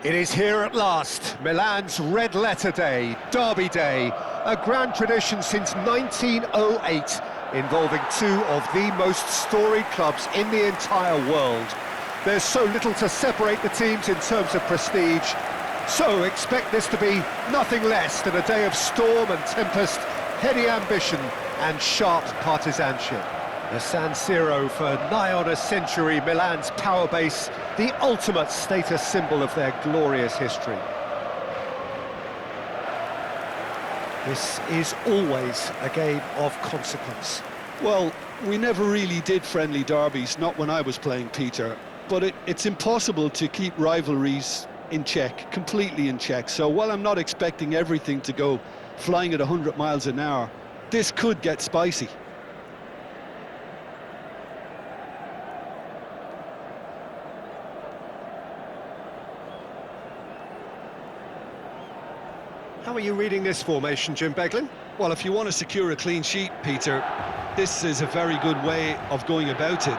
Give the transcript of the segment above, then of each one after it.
It is here at last, Milan's red letter day, Derby Day, a grand tradition since 1908, involving two of the most storied clubs in the entire world. There's so little to separate the teams in terms of prestige, so expect this to be nothing less than a day of storm and tempest, heady ambition and sharp partisanship. The San Siro for nigh on a century, Milan's power base, the ultimate status symbol of their glorious history. This is always a game of consequence. Well, we never really did friendly derbies, not when I was playing, Peter. But it's impossible to keep rivalries in check, completely in check. So while I'm not expecting everything to go flying at 100 miles an hour, this could get spicy. How are you reading this formation, Jim Beglin? Well, if you want to secure a clean sheet, Peter, this is a very good way of going about it.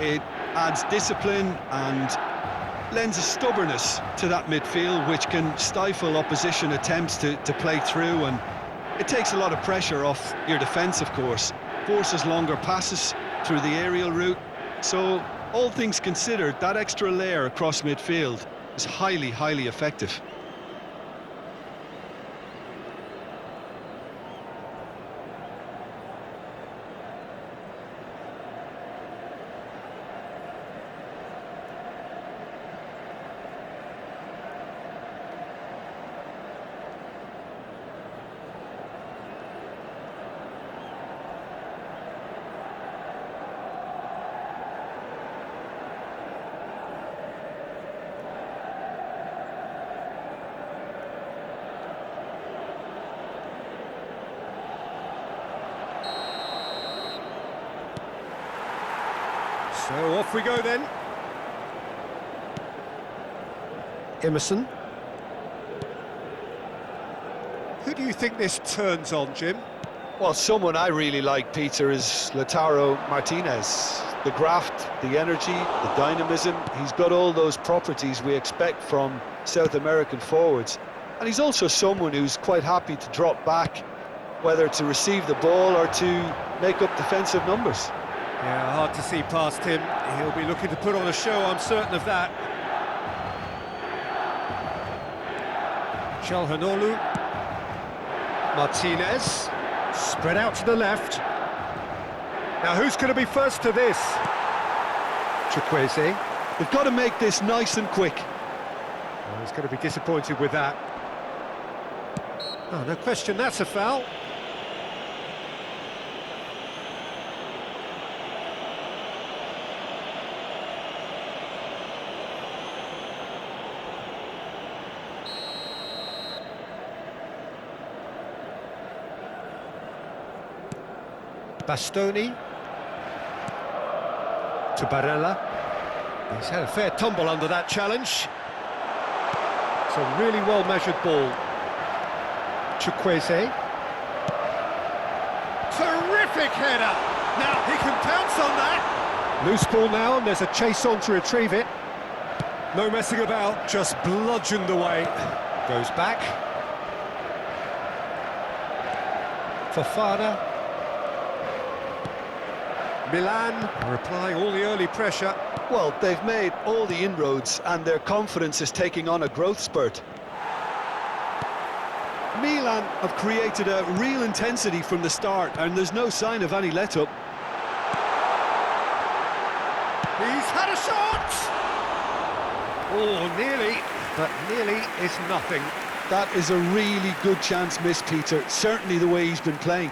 It adds discipline and lends a stubbornness to that midfield, which can stifle opposition attempts to play through, and it takes a lot of pressure off your defence, of course. Forces longer passes through the aerial route. So, all things considered, that extra layer across midfield is highly, highly effective. So off we go then. Emerson. Who do you think this turns on, Jim? Well, someone I really like, Peter, is Lautaro Martinez. The graft, the energy, the dynamism, he's got all those properties we expect from South American forwards. And he's also someone who's quite happy to drop back, whether to receive the ball or to make up defensive numbers. Yeah, hard to see past him. He'll be looking to put on a show, I'm certain of that. Çalhanoğlu. Martinez. Spread out to the left. Now who's going to be first to this? Chukwueze. They've got to make this nice and quick. Well, he's going to be disappointed with that. Oh, no question, that's a foul. Bastoni to Barella. He's had a fair tumble under that challenge. It's a really well-measured ball. Chukwueze. Terrific header! Now he can pounce on that. Loose ball now, and there's a chase on to retrieve it. No messing about, just bludgeoned away. Goes back. Fofana. Milan are applying all the early pressure. Well, they've made all the inroads and their confidence is taking on a growth spurt. Milan have created a real intensity from the start and there's no sign of any let-up. He's had a shot! Oh, nearly, but nearly is nothing. That is a really good chance missed, Peter, certainly the way he's been playing.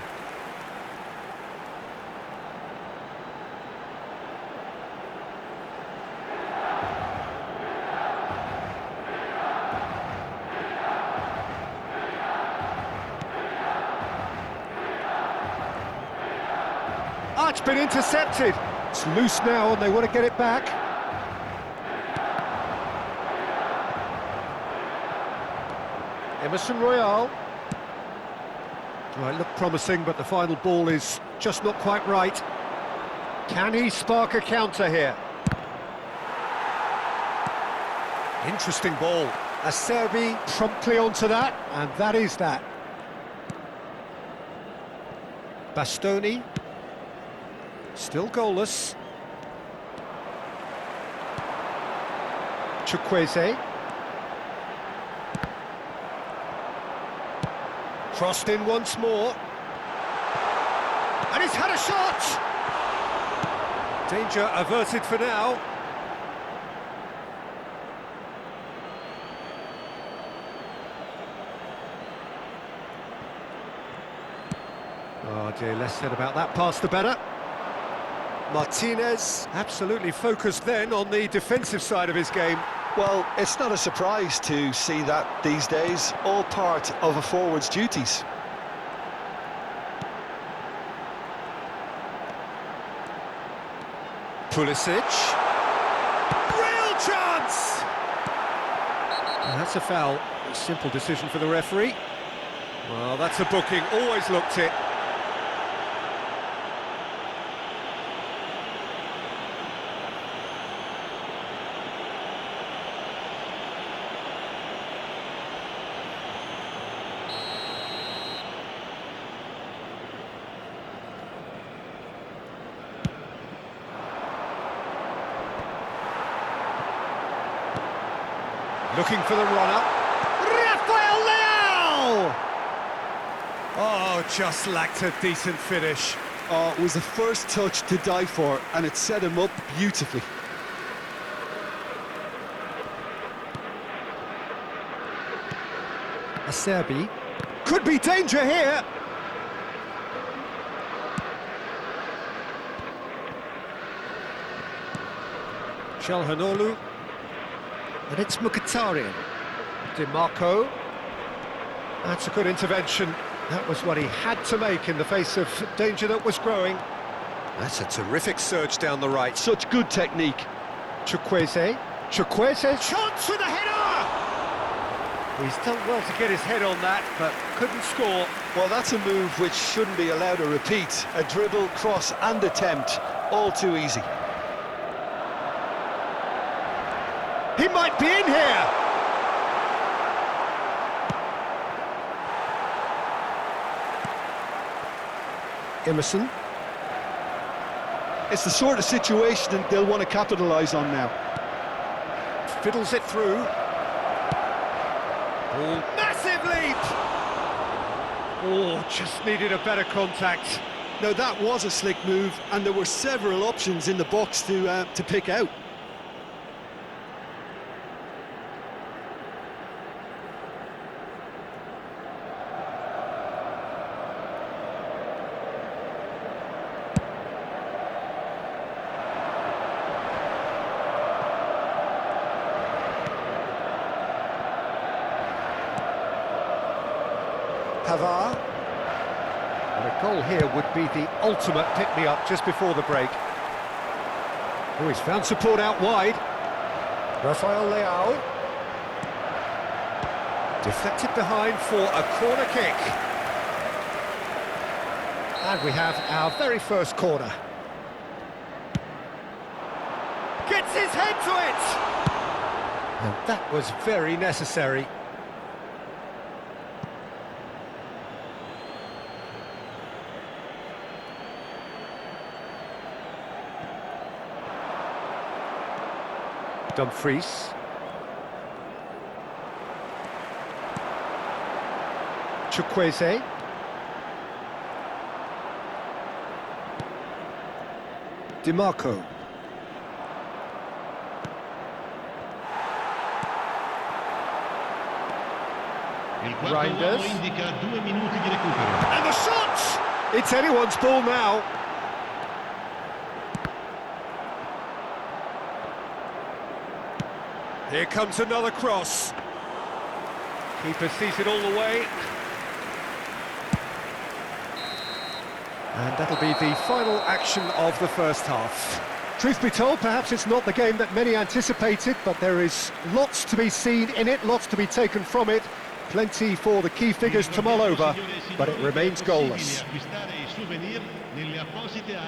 Oh, it's been intercepted. It's loose now and they want to get it back. Emerson Royal. Well, it looked promising, but the final ball is just not quite right. Can he spark a counter here? Interesting ball. Acerbi promptly onto that, and that is that. Bastoni. Still goalless. Chukwueze. Crossed in once more. And he's had a shot! Danger averted for now. Oh dear, less said about that pass the better. Martinez, absolutely focused then on the defensive side of his game. Well, it's not a surprise to see that these days, all part of a forward's duties. Pulisic. Real chance! And that's a foul. A simple decision for the referee. Well, that's a booking. Always looked it. Looking for the run-up. Rafael Leao! Oh, just lacked a decent finish. Oh, it was the first touch to die for, and it set him up beautifully. Acerbi. Could be danger here. Çalhanoğlu. And it's Mkhitaryan. DiMarco. That's a good intervention. That was what he had to make in the face of danger that was growing. That's a terrific surge down the right. Such good technique. Chukwueze. Chukwueze. Chance with a header! He's done well to get his head on that, but couldn't score. Well, that's a move which shouldn't be allowed to repeat. A dribble, cross and attempt, all too easy. He might be in here! Emerson. It's the sort of situation that they'll want to capitalise on now. Fiddles it through. Oh, massive leap! Oh, just needed a better contact. Now that was a slick move, and there were several options in the box to pick out. Pavard. And a goal here would be the ultimate pick-me-up just before the break. Oh, he's found support out wide. Rafael Leao. Deflected behind for a corner kick. And we have our very first corner. Gets his head to it! And that was very necessary. Dumfries. Chukwueze. DiMarco. Reinders. Indica 2 minuti di recupero. And the shot! It's anyone's ball now. Here comes another cross. Keeper sees it all the way. And that'll be the final action of the first half. Truth be told, perhaps it's not the game that many anticipated, but there is lots to be seen in it, lots to be taken from it. Plenty for the key figures to mull over, but it remains goalless.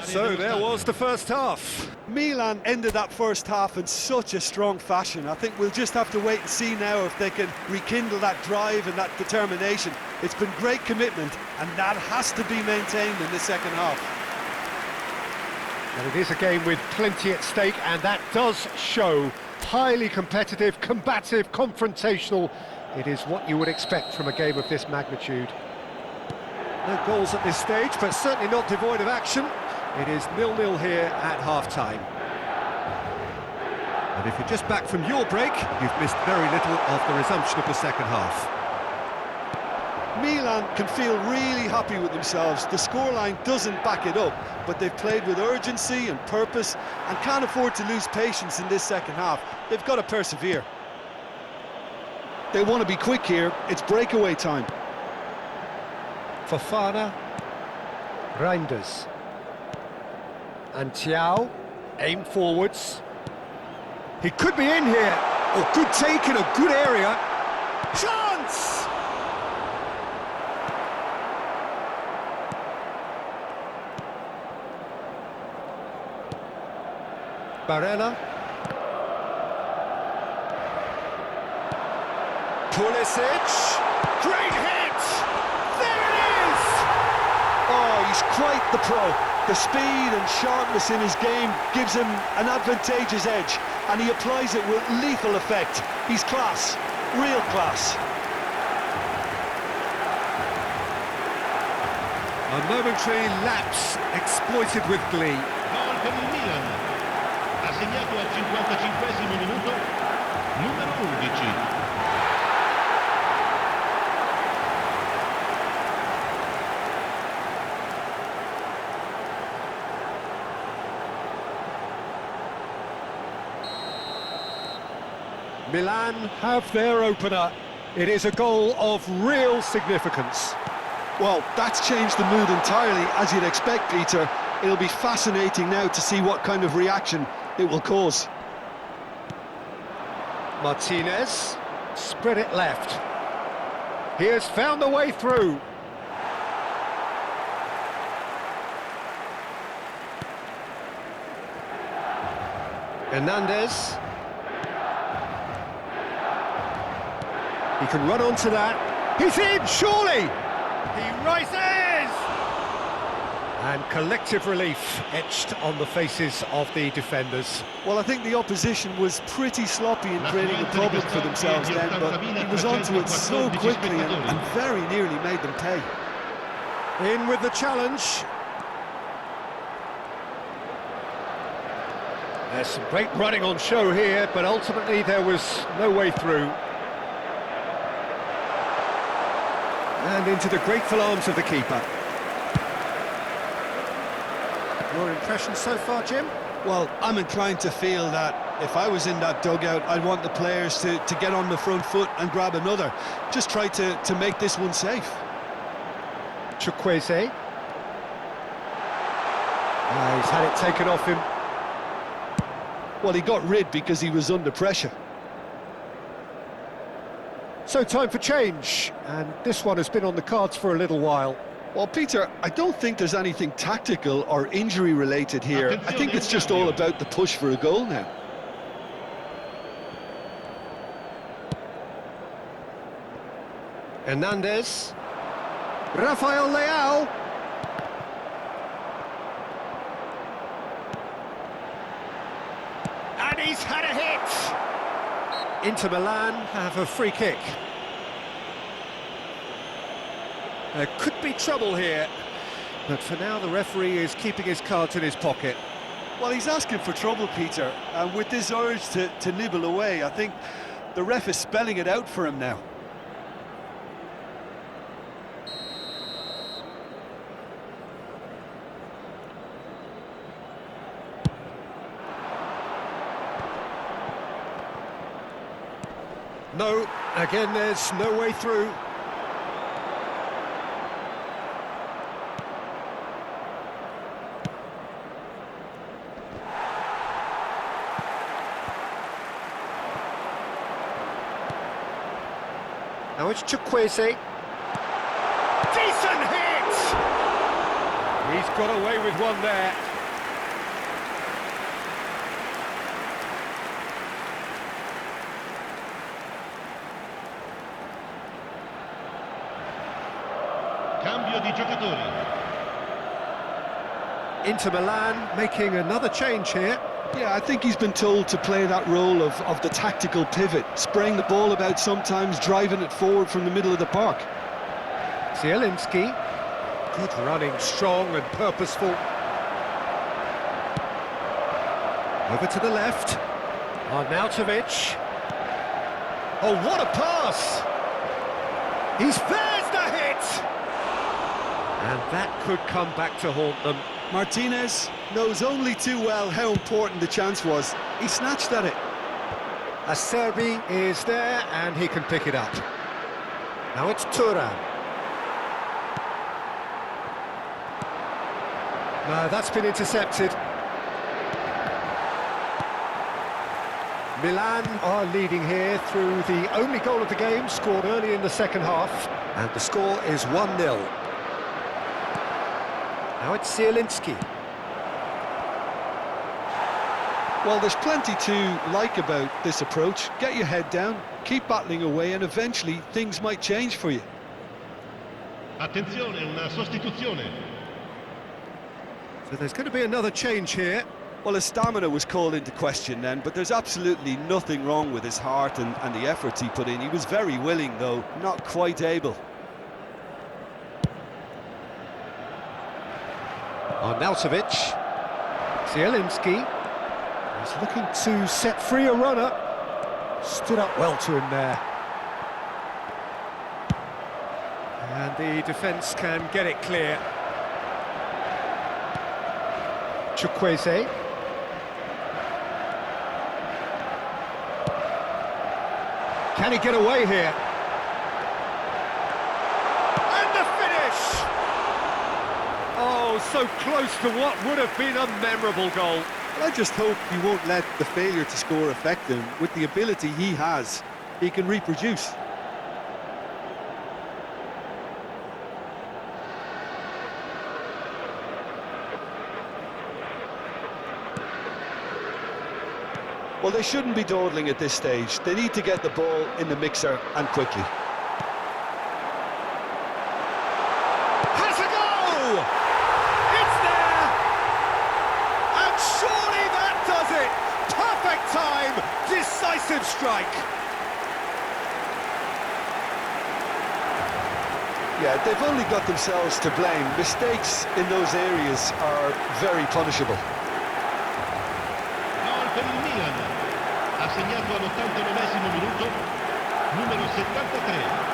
So there was the first half. Milan ended that first half in such a strong fashion. I think we'll just have to wait and see now if they can rekindle that drive and that determination. It's been great commitment, and that has to be maintained in the second half. And it is a game with plenty at stake, and that does show. Highly competitive, combative, confrontational. It is what you would expect from a game of this magnitude. No goals at this stage, but certainly not devoid of action. It is 0-0 here at half-time. And if you're just back from your break, you've missed very little of the resumption of the second half. Milan can feel really happy with themselves. The scoreline doesn't back it up, but they've played with urgency and purpose and can't afford to lose patience in this second half. They've got to persevere. They want to be quick here. It's breakaway time. Fofana, Reinders, and Thiaw, aim forwards. He could be in here. Oh, good take in a good area. Chance! Barella. Pulisic. Great hit! There it is! Oh, he's quite the pro. The speed and sharpness in his game gives him an advantageous edge, and he applies it with lethal effect. He's class, real class. A momentary lapse exploited with glee. Gol per il Milan. Ha segnato al 55esimo minuto numero 11. Milan have their opener. It is a goal of real significance. Well, that's changed the mood entirely, as you'd expect, Peter. It'll be fascinating now to see what kind of reaction it will cause. Martinez, spread it left. He has found the way through. Hernandez. He can run onto that. He's in, surely! He rises! And collective relief etched on the faces of the defenders. Well, I think the opposition was pretty sloppy in creating a problem for themselves then, but he was onto it so quickly and very nearly made them pay. In with the challenge. There's some great running on show here, but ultimately there was no way through. And into the grateful arms of the keeper. Your impressions so far, Jim? Well, I'm inclined to feel that if I was in that dugout, I'd want the players to get on the front foot and grab another. Just try to make this one safe. Chukwueze. He's had it taken off him. Well, he got rid because he was under pressure. So time for change, and this one has been on the cards for a little while. Well, Peter, I don't think there's anything tactical or injury related here. I think it's just all about the push for a goal now. Hernandez. Rafael Leao. And he's had a hit! Inter Milan have a free kick. There could be trouble here, but for now the referee is keeping his cards in his pocket. Well, he's asking for trouble, Peter, and with this urge to nibble away, I think the ref is spelling it out for him now. No, again there's no way through. Now it's Chukwueze. Decent hit! He's got away with one there. Cambio di giocatori. Inter Milan making another change here. Yeah, I think he's been told to play that role of the tactical pivot, spraying the ball about sometimes, driving it forward from the middle of the park. Zielinski, good running, strong and purposeful. Over to the left. Arnautovic. Oh, what a pass! There's the hit! And that could come back to haunt them. Martinez knows only too well how important the chance was. He snatched at it. Acerbi is there and he can pick it up. Now it's Thuram. No, that's been intercepted. Milan are leading here through the only goal of the game, scored early in the second half. And the score is 1-0. Now it's Zielinski. Well, there's plenty to like about this approach. Get your head down, keep battling away, and eventually things might change for you. Attenzione, una sostituzione. So there's going to be another change here. Well, his stamina was called into question then, but there's absolutely nothing wrong with his heart and the efforts he put in. He was very willing, though, not quite able. Arnautovic. Zielinski is looking to set free a runner. Stood up well to him there. And the defence can get it clear. Chukwueze. Can he get away here? And the finish! Oh, so close to what would have been a memorable goal. Well, I just hope he won't let the failure to score affect him. With the ability he has, he can reproduce. Well, they shouldn't be dawdling at this stage. They need to get the ball in the mixer and quickly. Has a go! It's there! And surely that does it! Perfect time! Decisive strike! Yeah, they've only got themselves to blame. Mistakes in those areas are very punishable. Gol per il Milan. Ha segnato all'89esimo minuto, numero 73.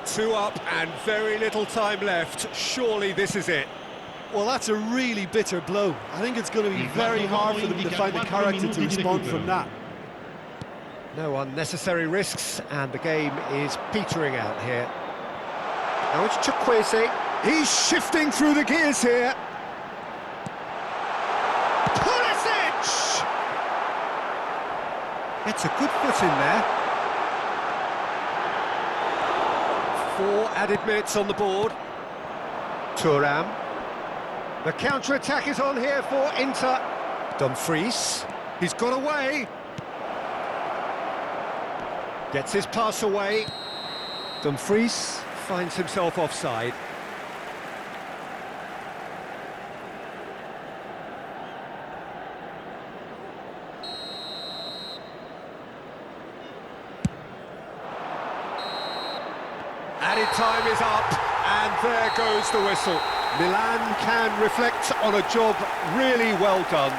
Two up and very little time left. Surely this is it. Well, that's a really bitter blow. I think it's going to be very hard for them to find the character to respond from that. No unnecessary risks, and the game is petering out here. Now it's Chukwueze. He's shifting through the gears here. Pulisic! Gets a good foot in there. 4 added minutes on the board. Thuram. The counter-attack is on here for Inter. Dumfries. He's got away. Gets his pass away. Dumfries finds himself offside. Added time is up, and there goes the whistle. Milan can reflect on a job really well done.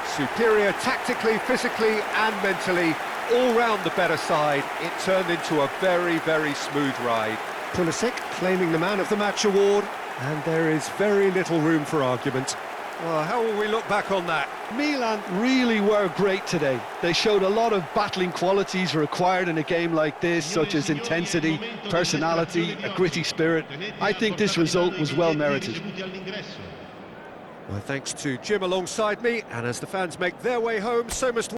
Superior tactically, physically and mentally, all round the better side. It turned into a very, very smooth ride. Pulisic claiming the Man of the Match award, and there is very little room for argument. Well, how will we look back on that? Milan really were great today. They showed a lot of battling qualities required in a game like this, such as intensity, personality, a gritty spirit. I think this result was well merited. Well, thanks to Jim alongside me, and as the fans make their way home, so must we.